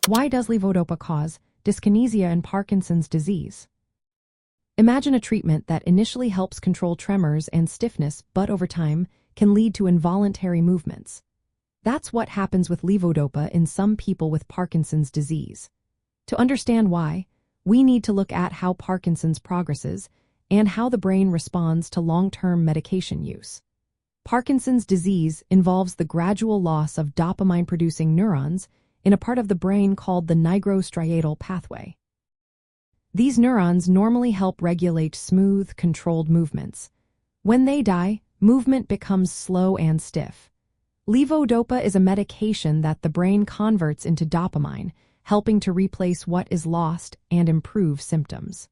Why does levodopa cause dyskinesia and Parkinson's disease? Imagine a treatment that initially helps control tremors and stiffness, but over time can lead to involuntary movements. That's what happens with levodopa in some people with Parkinson's disease. To understand why, we need to look at how Parkinson's progresses and how the brain responds to long-term medication use. Parkinson's disease involves the gradual loss of dopamine-producing neurons in a part of the brain called the nigrostriatal pathway. These neurons normally help regulate smooth, controlled movements. When they die, movement becomes slow and stiff. Levodopa is a medication that the brain converts into dopamine, helping to replace what is lost and improve symptoms.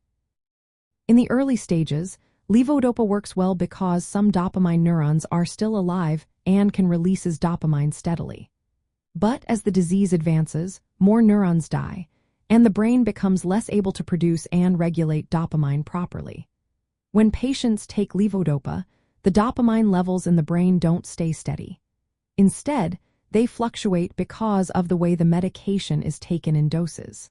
In the early stages, levodopa works well because some dopamine neurons are still alive and can release dopamine steadily. But as the disease advances, more neurons die, and the brain becomes less able to produce and regulate dopamine properly. When patients take levodopa, the dopamine levels in the brain don't stay steady. Instead, they fluctuate because of the way the medication is taken in doses.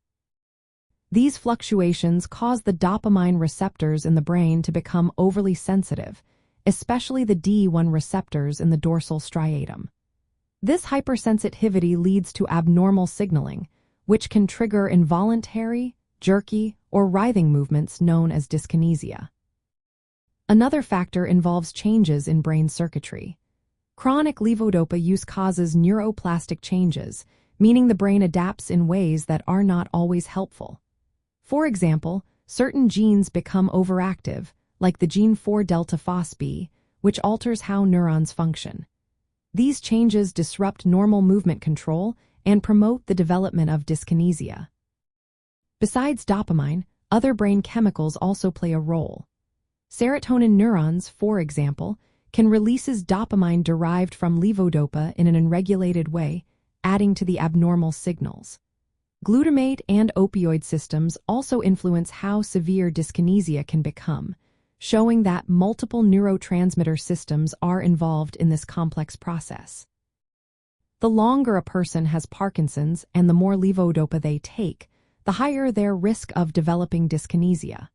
These fluctuations cause the dopamine receptors in the brain to become overly sensitive, especially the D1 receptors in the dorsal striatum. This hypersensitivity leads to abnormal signaling, which can trigger involuntary, jerky, or writhing movements known as dyskinesia. Another factor involves changes in brain circuitry. Chronic levodopa use causes neuroplastic changes, meaning the brain adapts in ways that are not always helpful. For example, certain genes become overactive, like the gene 4-delta-phosB, which alters how neurons function. These changes disrupt normal movement control and promote the development of dyskinesia. Besides dopamine, other brain chemicals also play a role. Serotonin neurons, for example, can release dopamine derived from levodopa in an unregulated way, adding to the abnormal signals. Glutamate and opioid systems also influence how severe dyskinesia can become, showing that multiple neurotransmitter systems are involved in this complex process. The longer a person has Parkinson's and the more levodopa they take, the higher their risk of developing dyskinesia.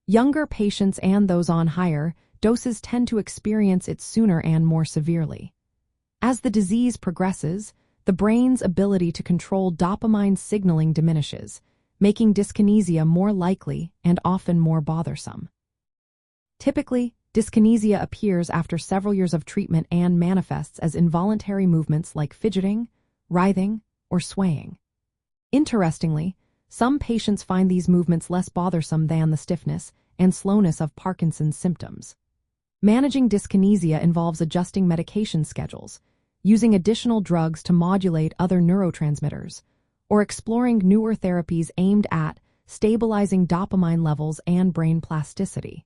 Younger patients and those on higher doses tend to experience it sooner and more severely. As the disease progresses, the brain's ability to control dopamine signaling diminishes, making dyskinesia more likely and often more bothersome. Typically, dyskinesia appears after several years of treatment and manifests as involuntary movements like fidgeting, writhing, or swaying. Interestingly, some patients find these movements less bothersome than the stiffness and slowness of Parkinson's symptoms. Managing dyskinesia involves adjusting medication schedules, using additional drugs to modulate other neurotransmitters, or exploring newer therapies aimed at stabilizing dopamine levels and brain plasticity.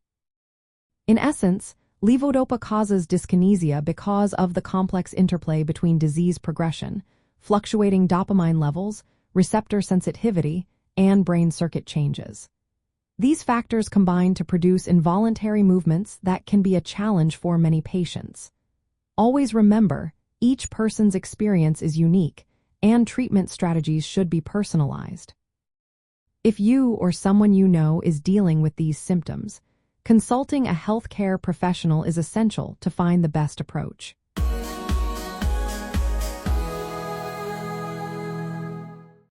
In essence, levodopa causes dyskinesia because of the complex interplay between disease progression, fluctuating dopamine levels, receptor sensitivity, and brain circuit changes. These factors combine to produce involuntary movements that can be a challenge for many patients. Always remember, each person's experience is unique, and treatment strategies should be personalized. If you or someone you know is dealing with these symptoms, consulting a healthcare professional is essential to find the best approach.